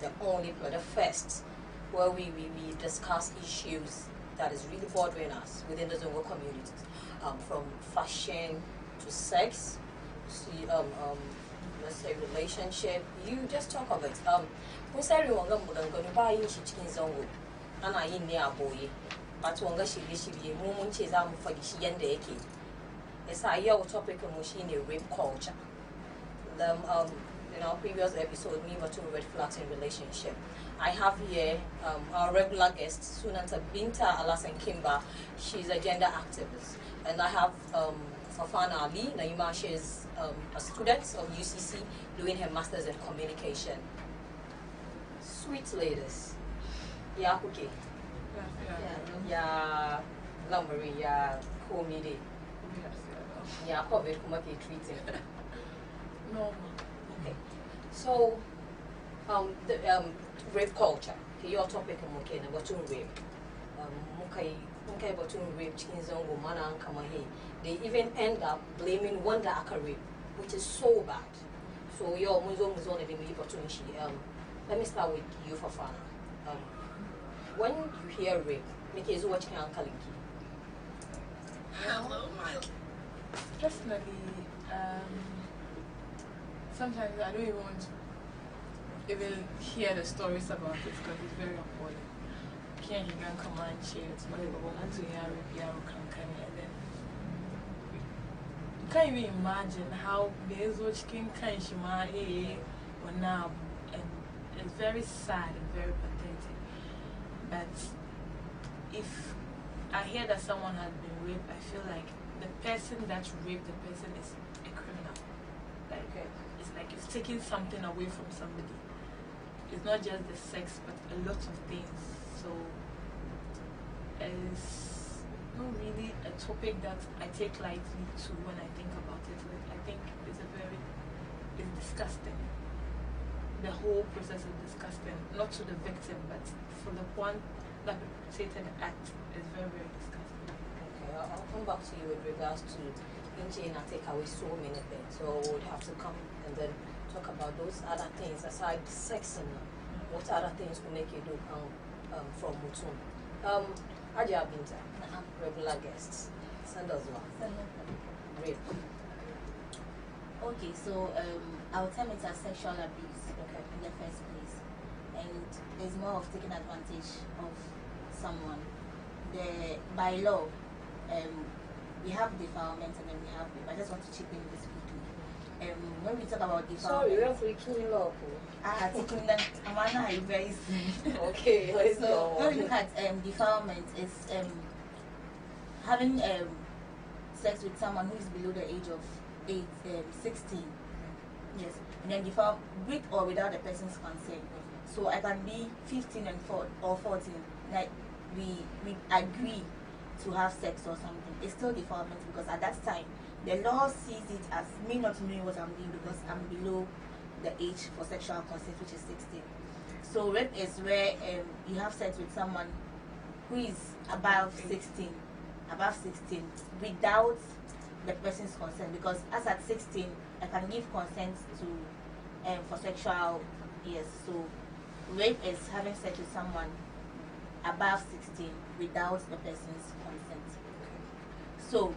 the only, the first, where we discuss issues that is really bothering us within the Zongo communities, from fashion to sex, to let's say relationship. You just talk of it. Who's everyone going to buy in chicken Zongo? And I in near boy, but one she be a moment is for the she and the eke. It's a your topic of machine rape culture. In our previous episode, me were two red flags in relationship. I have here our regular guest, Sunanta Binta Alasan Kimba. She's a gender activist. And I have Fafana Ali Naima. She's a student of UCC doing her master's in communication. Sweet ladies. Yeah, okay. Yeah, lumbering, yeah, comedy. Yeah, COVID come up treating. No. Okay. So, the rape culture. Okay, your topic is about rape. Mukai about rape chickens on woman and come here. They even end up blaming one that rape, which is so bad. So your muzo let me start with you, Fafana. When you hear rape, make it what can Uncle Hello, personally, sometimes I don't even want to even hear the stories about it because it's very appalling. Can't even come and share it. And then you can't even imagine how Bezo chicken can shima or now, and it's very sad and very pathetic. But if I hear that someone has been raped, I feel like the person that raped the person is a criminal. Like, it's like it's taking something away from somebody. It's not just the sex, but a lot of things. So it's not really a topic that I take lightly to when I think about it. Like, I think it's disgusting. The whole process is disgusting. Not to the victim, but for the one that perpetrated the act is very, very disgusting. Okay, I'll come back to you with regards to Injane and take away so many things. So we'll have to come and then talk about those other things aside sex and what other things will make you do from Mutum. Aja Binta, regular guests. Send us one. Rape. Okay, so I'll term it as sexual abuse in the first place. And it's more of taking advantage of someone. By law, we have defilement and then we have rape. I just want to chip in this quickly. When we talk about defilement... Sorry, we're freaking law. I'm very soon. Okay, let's so go. when we look at defilement, it's having sex with someone who is below the age of 16. Yes, and then defile with or without the person's consent. So I can be 15 and 14. Like we agree to have sex or something. It's still defilement because at that time the law sees it as me not knowing what I'm doing because I'm below the age for sexual consent, which is 16. So rape is where you have sex with someone who is above 16 without the person's consent, because as at 16 I can give consent to for sexual, yes. So rape is having sex with someone above 16 without the person's consent. So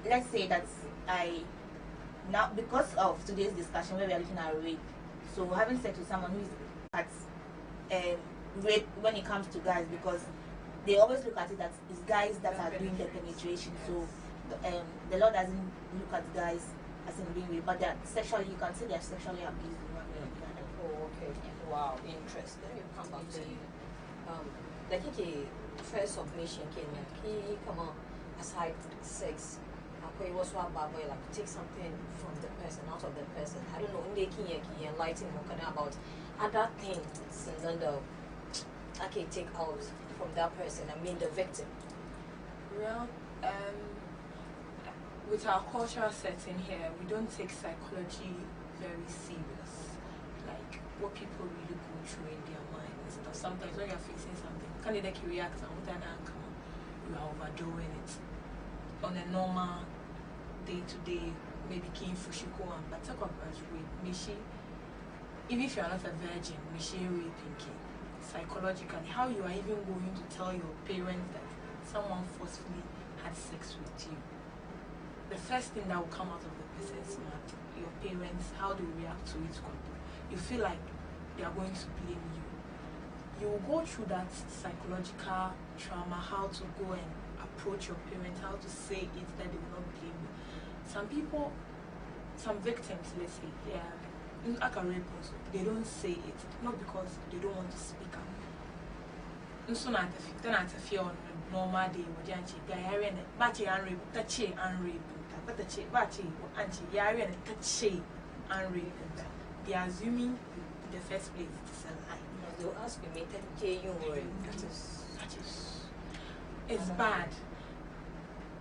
let's say that now because of today's discussion where we are looking at rape, so having sex with someone who is at rape when it comes to guys, because they always look at it that it's guys that are doing the penetration. So the law doesn't look at guys as in being raped, but they're sexually, you can say they're sexually abused in one way or the other. Oh, okay. Yeah. Wow, interesting. Let me come back to you. The key first submission came come on aside sex. I was like take something from the person, out of the person. I don't know, enlighten about other things and then I can take out from that person. I mean the victim. Well, with our cultural setting here, we don't take psychology very serious. Like what people really go through in their minds. Sometimes when you're facing something, can you react and you are overdoing it on a normal day-to-day, maybe King Fushiko, but talk about rape. Mishi, even if you are not a virgin, we share raping psychologically. How you are even going to tell your parents that someone forcefully had sex with you? The first thing that will come out of the person's mouth, your parents, how they react to it, you feel like they are going to blame you. You will go through that psychological trauma, how to go and approach your parents, how to say it that they will not blame you. Some people, some victims, let's say, they don't say it, not because they don't want to speak up. So not a fear on a normal day, or Janchi, Gayarian, Bachi and rape, Tachi and rape, but the Chi, Bachi, Anchi, Yarian, Tachi and rape. They are assuming in the first place it's a lie. They'll ask me, it's bad.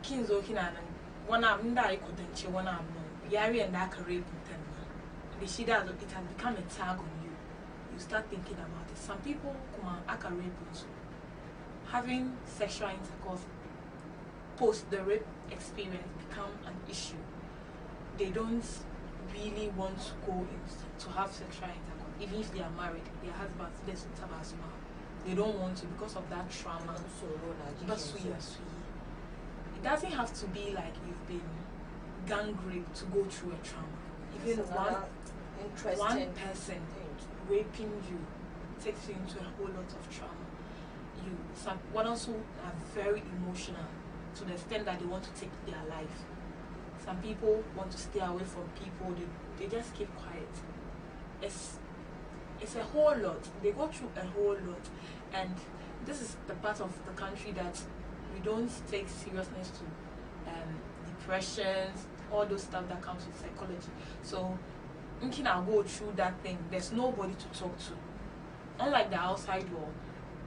Kings Okinan, one arm that I couldn't chew one arm, Yari and Naka rape. The she does it has become a tag on you. You start thinking about it. Some people come aka rape also. Having sexual intercourse post the rape experience become an issue. They don't really want to go in to have sexual intercourse. Even if they are married, their husbands, they don't want to because of that trauma. But it doesn't have to be like you've been gang raped to go through a trauma. Even one person raping you takes you into a whole lot of trauma. One also are very emotional to the extent that they want to take their life. Some people want to stay away from people. They just keep quiet. It's a whole lot. They go through a whole lot, and this is the part of the country that we don't take seriousness to depressions, all those stuff that comes with psychology. So thinking I'll go through that thing, there's nobody to talk to. Unlike the outside world,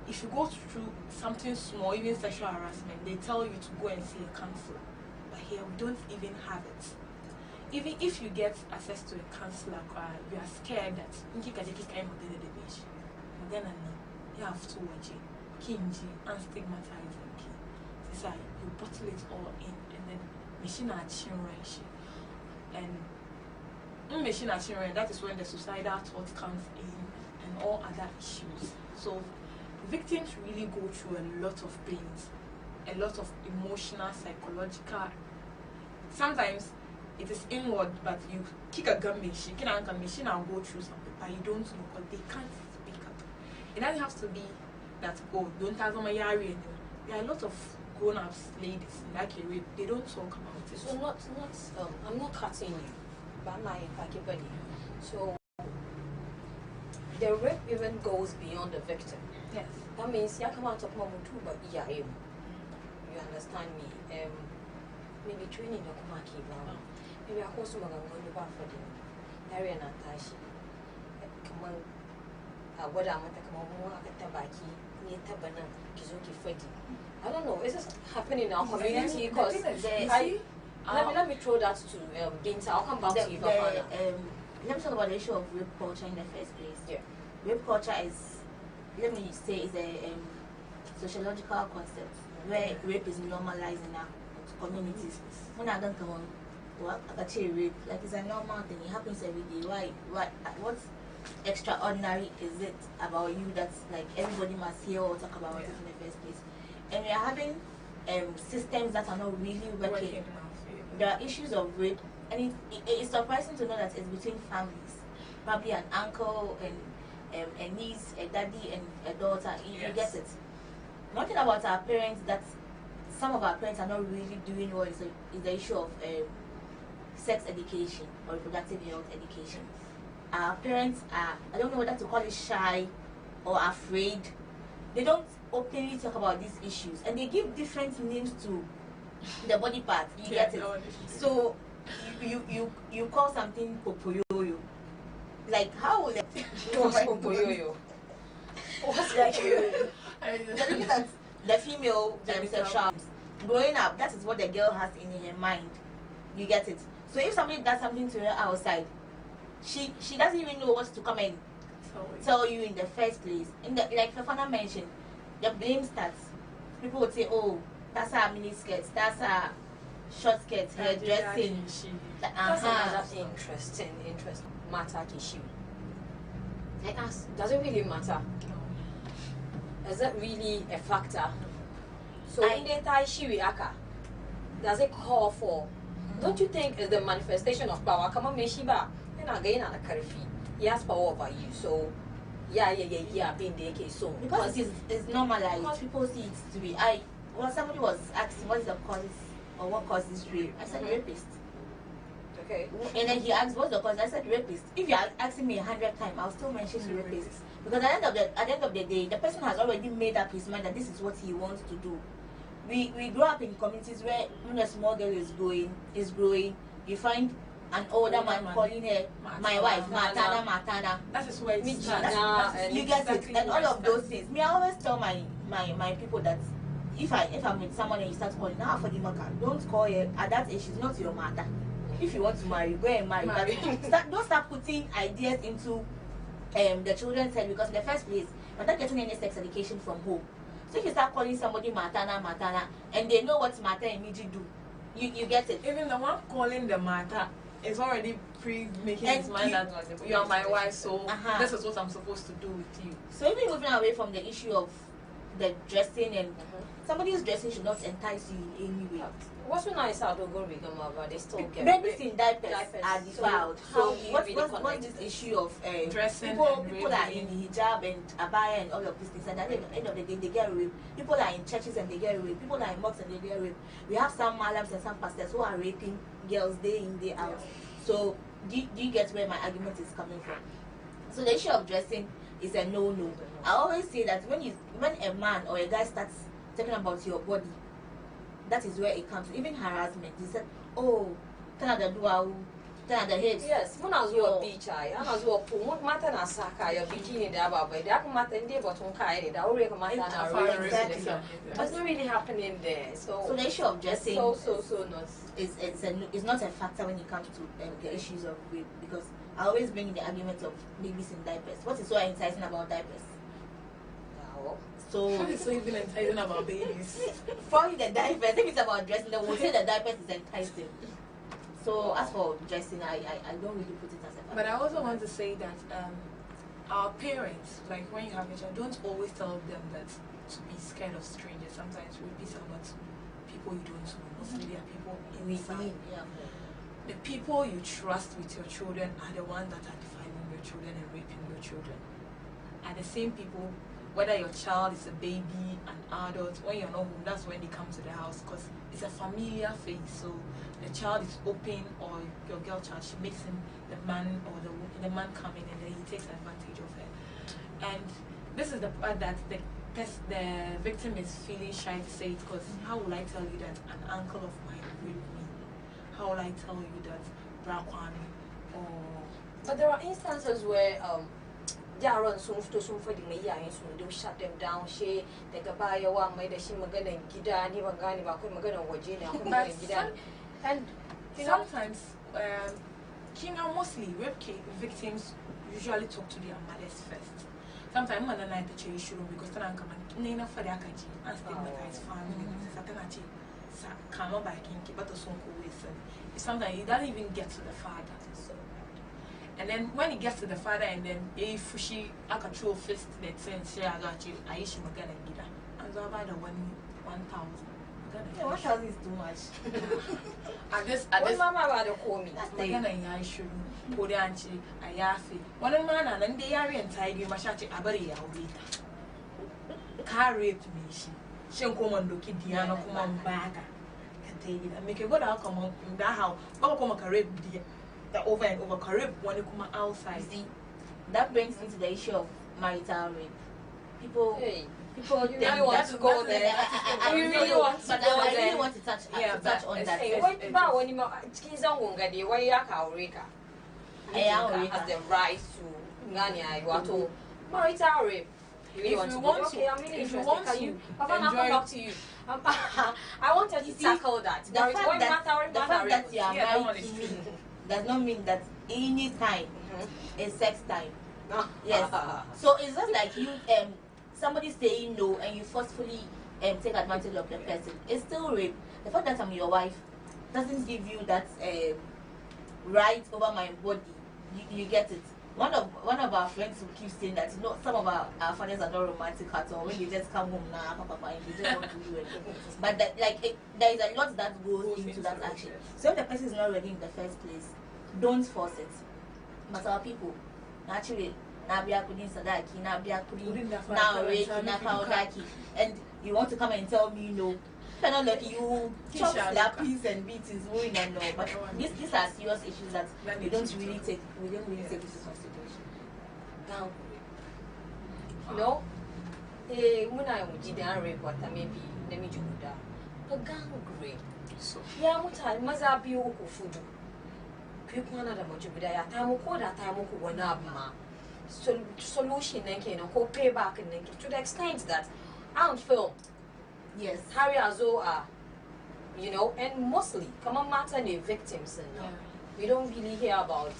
if you go through something small, even sexual harassment, they tell you to go and see a counselor. But here we don't even have it. Even if you get access to a counselor, you are scared that you have to watch it, unstigmatizing. It's like you bottle it all in, and then machine and that is when the suicidal thought comes in and all other issues. So victims really go through a lot of pains, a lot of emotional, psychological. Sometimes it is inward, but you kick a gun machine, and go through something, but you don't know because they can't speak up. It doesn't have to be that, oh, don't have my yari anymore. There are a lot of grown-ups ladies like a rape, they don't talk about it. So I'm not cutting you, but I'm not impacting. So the rape even goes beyond the victim. Yes. That means you come out of mom too, but you understand me. Maybe training your kumaki now. Maybe I also going to go for the area Natashi. Come on, what I'm at the tabaki, near Tabana, Kizuki Freddy. I don't know, is this happening in our community? Because let me throw that to Binta. I'll come back to you. Let me talk about the issue of rape culture in the first place. Yeah. Rape culture is, let me say, is a sociological concept where rape is normalized in our communities. When I don't come on, rape, like it's a normal thing. It happens every day. Why? What's extraordinary is it about you that's like everybody must hear or talk about it in the first place? And we are having systems that are not really working. There are issues of rape, and it's surprising to know that it's between families. Probably an uncle and a niece, a daddy and a daughter. You get it. One thing about our parents that some of our parents are not really doing well is the issue of sex education or reproductive health education. Our parents are, I don't know whether to call it shy or afraid. They don't openly talk about these issues, and they give different names to the body parts. You get it? So you call something popoyoyo. Like how will it? What's popoyoyo? What's popoyoyo? The female sexual. Growing up, that is what the girl has in her mind. You get it? So if somebody does something to her outside, she doesn't even know what to come and tell you in the first place. Like Fafana mentioned, the blame starts. People would say, oh, that's our mini skirts, that's our short skirts, hair dressing. That's another interesting matter issue. I ask, does it really matter? Is that really a factor? So in the Tai Shiwi Aka, does it call for? Don't you think is the manifestation of power? Come on, Meshiba, and again on a Karifi. He has power over you. So yeah, being the case. So because it's normalized. People see it to be somebody was asking what is the cause or what causes rape. I said rapist. Okay. And then he asked what's the cause. I said rapist. If you are asking me 100 times, I'll still mention rapist. Because at the end of the day, the person has already made up his mind that this is what he wants to do. We grow up in communities where when a small girl is growing, you find an older man calling her my wife, Matana. That is where it starts. You get it, and all of those things. Me, I always tell my people that if I'm with someone and you start calling now for the mother, don't call her at that age. She's not your mother. If you want to marry, go and marry. But don't start putting ideas into the children's head, because in the first place, you're not getting any sex education from home. So if you start calling somebody Matana, and they know what Mata and Miji do, you get it. Even the one calling the Mata is already making his mind that you are my wife, so this is what I'm supposed to do with you. So even moving away from the issue of the dressing and somebody's dressing should not entice you in any way. What's so nice how to go become over? They still get babies in diapers are defiled. So what's this issue of dressing? People are in hijab and abaya and all of these things, and at the end of the day they get raped. People are in churches and they get raped. People are in mosques and they get raped. We have some malams and some pastors who are raping girls day in, day out. So do you get where my argument is coming from? So the issue of dressing is a no-no. I always say that when a man or a guy starts talking about your body, that is where it comes to. Even harassment. He said, oh, Canada do Canada hips. Yes, when I was your beach, I was your poor matter and saka, your bikini, that matter in the bottom kind, that already matter. But it's not really happening there. So the issue of dressing not is not a factor when it comes to the issues of rape, because I always bring in the argument of babies in diapers. What is so enticing about diapers? So what is so even enticing about babies? For the diapers, if it's about dressing, then we'll say the diapers is enticing. So as for dressing, I don't really put it as a factor. But I also want to say that our parents, like when you have a child, don't always tell them that to be scared of strangers. Sometimes rapists are not people you don't know. Mostly they are people inside. The people you trust with your children are the ones that are defiling your children and raping your children. Are the same people. Whether your child is a baby, an adult, when you're not home, that's when they come to the house, because it's a familiar face. So the child is open, or your girl child, she makes him the man, or the man come in, and then he takes advantage of her. And this is the part that the victim is feeling shy to say it, because how will I tell you that an uncle of mine raped me? How will I tell you that Brakwani or... But there are instances where Jaron soon to soon for the Maya and soon do shut them down. She the Gabaya one made a Shimagan and Gidan, even Gani, Magan or Virginia, and sometimes mostly rape victims usually talk to their mothers first. Sometimes man and I the issue because then I'm coming Nina for the Akaji and stigmatized family Satanachi cannot buy kinky but a song with sometimes it doesn't even get to the father. And then when it gets to the father, and then if she I control fist that says, "Share I got you," I issue my gun and get her. And so about the 1,000. Yeah, 1,000 is too much. I guess Mama about to call me. That's the gun and I should put the auntie. I yaffy. One man and then they are and tidy my shot. I bury our later. Car raped me. She come on, look at Diana, come on back. And take it and make a good outcome in that house. Go come a rape dear. The over and over Carib when you come outside. See, that brings me to the issue of marital rape. People you really want to go there. I really want to go there. I really want to touch on that. When you kids on Wonga, the way Rika has the right to Ngania, you are to marital rape. If you want to, if you want to, enjoy back to you. I want you to tackle that. The fact that you are married to me does not mean that any time is sex time. Yes. So it's just like you somebody saying no and you forcefully take advantage of the person. It's still rape. The fact that I'm your wife doesn't give you that right over my body. You get it. one of our friends who keeps saying that, you know, some of our fathers are not romantic at all. When they just come home now, papa, and they just want to do it. But that, there is a lot that goes into that action. So if the person is not ready in the first place, don't force it. But our people, naturally, and you want to come and tell me no. You're not lucky, you chop slappies and beatings, and no. But these are serious issues that we don't really take into consideration. Now, you know, when I would do a report, maybe let me do that. A gang grade. So, yeah, what I must have you food. People another much with a time call that time one up, ma. Solution, and pay back to the extent that I don't feel. Yes, Harry Azo are, you know, and mostly come on matter the victims and we don't really hear about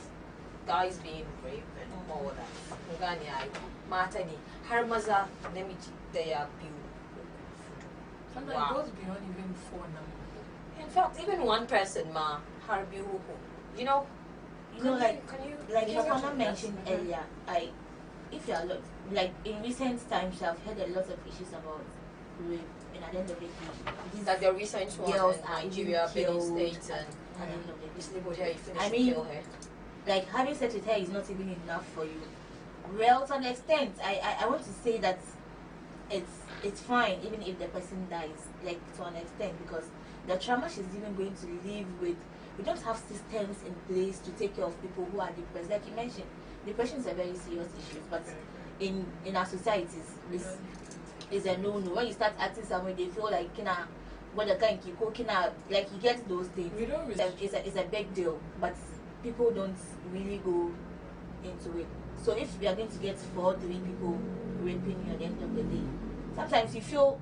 guys being raped and all that. Ngani matter the Harmaza limit they are sometimes it goes beyond even 4 numbers. In fact, even one person ma Harbi you know, like your mama mentioned earlier, if you are like in recent times I've heard a lot of issues about rape. And at the end of the day, that the recent one in Nigeria, Benin State, and I mean, like having sex with her is not even enough for you. Well, to an extent, I want to say that it's fine even if the person dies, like to an extent, because the trauma she's even going to live with. We don't have systems in place to take care of people who are depressed. Like you mentioned, depression is a very serious issue, but in our societies, is a no-no. When you start acting somewhere, they feel like what the kind of like you get those things. We don't it's a big deal, but people don't really go into it. So if we are going to get 4 3 people raping you at the end of the day, sometimes you feel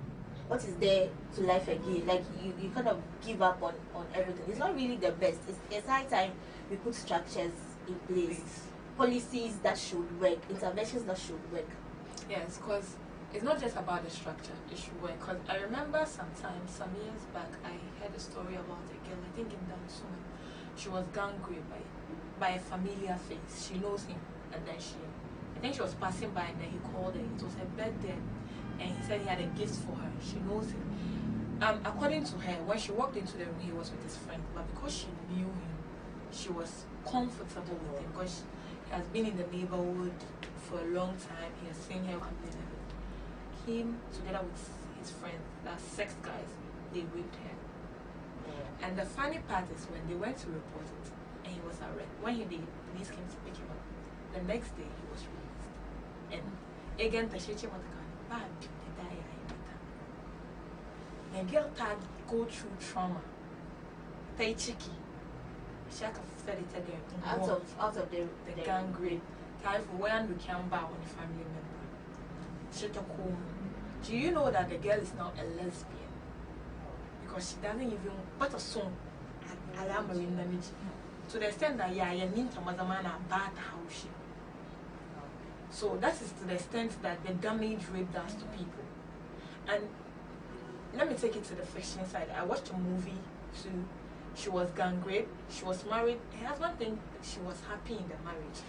what is there to life again. Like you kind of give up on everything. It's not really the best. It's high time we put structures in place, policies that should work, interventions that should work. Yes, because it's not just about the structure, it should work. Because I remember some years back, I heard a story about a girl, I think in Dansun. She was gang raped by a familiar face. She knows him, and then I think she was passing by, and then he called her. It was her birthday, and he said he had a gift for her. She knows him. According to her, when she walked into the room, he was with his friend, but because she knew him, she was comfortable with him because he has been in the neighborhood for a long time. He has seen her him together with his friend, that sex guys, they raped her. And the funny part is when they went to report it and he was arrested, when the police came to pick him up, the next day he was released. And again, the shit was bad, they die. The girl had go through trauma. They cheeky. She had fed it again. Out of the gang rape. Time for when we came back on the family member. She took home. Do you know that the girl is now a lesbian? Because she doesn't even but a song to the extent that bad house. So that is to the extent that the damage rape does to people. And let me take it to the fiction side. I watched a movie too. She was gang raped, she was married, her husband think she was happy in the marriage.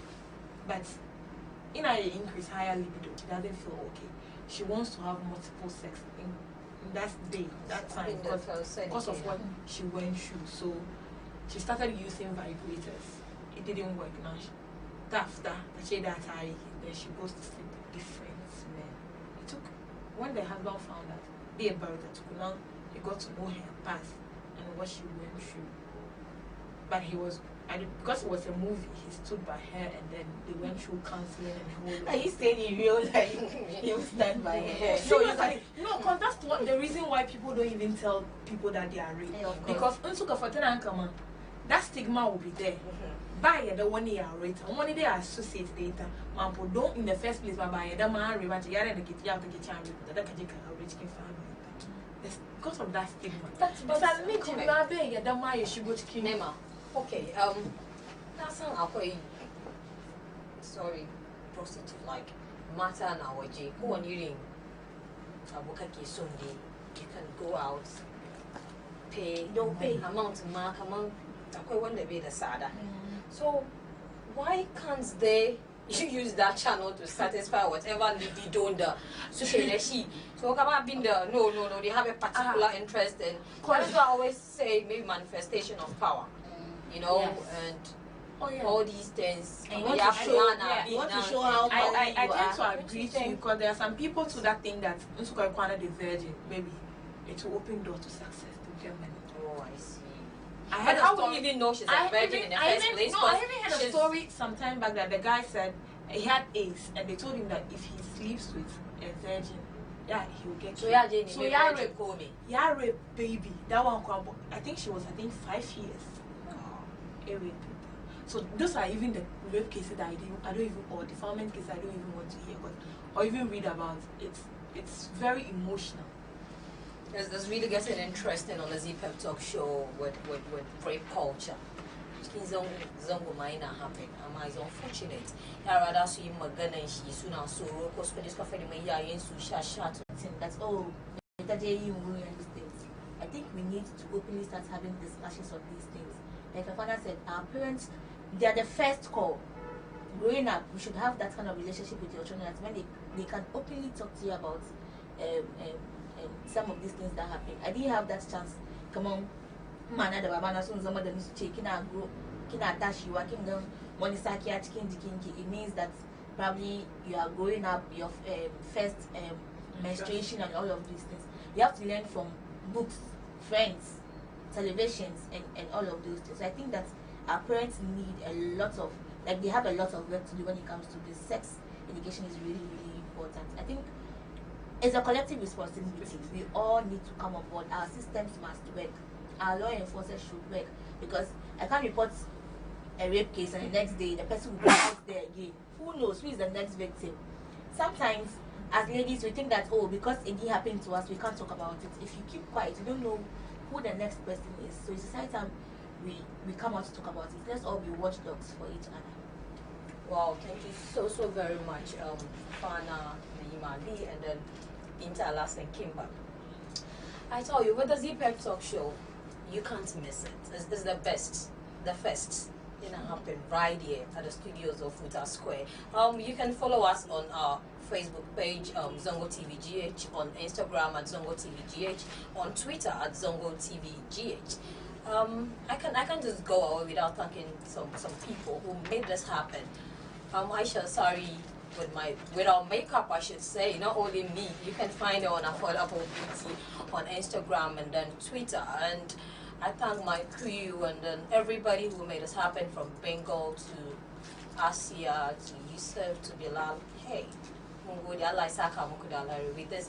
But in her increase higher libido, she doesn't feel okay. She wants to have multiple sex in that day, that time, because of what she went through. So she started using vibrators. It didn't work now. After then she goes to sleep with different men. It took when the husband found out, they buried her. He got to know her past and what she went through. But because it was a movie, he stood by her and then they went through counseling and Are you saying in real life he will stand by her? No, because that's the reason why people don't even tell people that they are raped. Because that stigma will be there. By the one year rate, and one day associate data, Mampo don't in the first place by the man river to get and get out to get charity that can rich family. Because of that stigma. That's but I make you not pay the my she go to Kinema. Okay, that's not sorry, prostitute like matter now, J. Who are you in Abukaki Sunday? You can go out, pay, don't pay amount to mark amount. I want to be the sada. So why can't they you use that channel to satisfy whatever lady don't so she so come on being the no they have a particular interest in. That's why I always say maybe manifestation of power, you know, and all these things. And you want to show how I tend to agree to you, because there are some people to that thing that the virgin, maybe it will open doors to success to get money. Oh, I see. I had how would you even know she's a virgin in the first place? No, I even had a story some time back that the guy said he had AIDS, and they told him that if he sleeps with a virgin, he will get so killed. So rape baby. That one, I think she was 5 years. A rape. So those are even the rape cases that I don't even, or defilement cases I don't even want to hear, or even read about. It's very emotional. This really getting interesting on the ZEE PEP Talk Show with rape culture. Zongo minor happen. It's unfortunate. I rather see my gun and she soon as so because for this cafe my in shat. That's you these things. I think we need to openly start having discussions on these things. Like my father said, our parents, they are the first call. Growing up, we should have that kind of relationship with your children when they can openly talk to you about some of these things that happen. I didn't have that chance. Come on, man, the Babana soon some of them is checking out grow, kina dash you working them monisaki at kinki. It means that probably you are growing up your first menstruation and all of these things. You have to learn from books, friends, televisions, and all of those things. So I think that our parents need a lot of, like, they have a lot of work to do when it comes to this. Sex education is really, really important. I think it's a collective responsibility. We all need to come on board. Our systems must work. Our law enforcers should work, because I can't report a rape case and the next day the person will go out there again. Who knows who is the next victim? Sometimes as ladies we think that, oh, because it didn't happen to us we can't talk about it. If you keep quiet, you don't know who the next person is. So it's a time we come out to talk about it. Let's all be watchdogs for each other. Wow, thank you so very much, Fana, Naima Lee, and then Interlas and Kimba. I tell you, with the ZEE PEP Talk Show, you can't miss it. It's the best, the first. Happen right here at the studios of Futa Square. You can follow us on our Facebook page, Zongo TV GH, on Instagram at Zongo TV GH, on Twitter at Zongo TV GH. I can just go away without thanking some people who made this happen. Aisha, sorry, with our makeup, I should say, not only me. You can find her on Affordable Beauty on Instagram and then Twitter. And I thank my crew and then everybody who made this happen, from Bengal to Asia to Yusuf to Bilal. Hey, with this.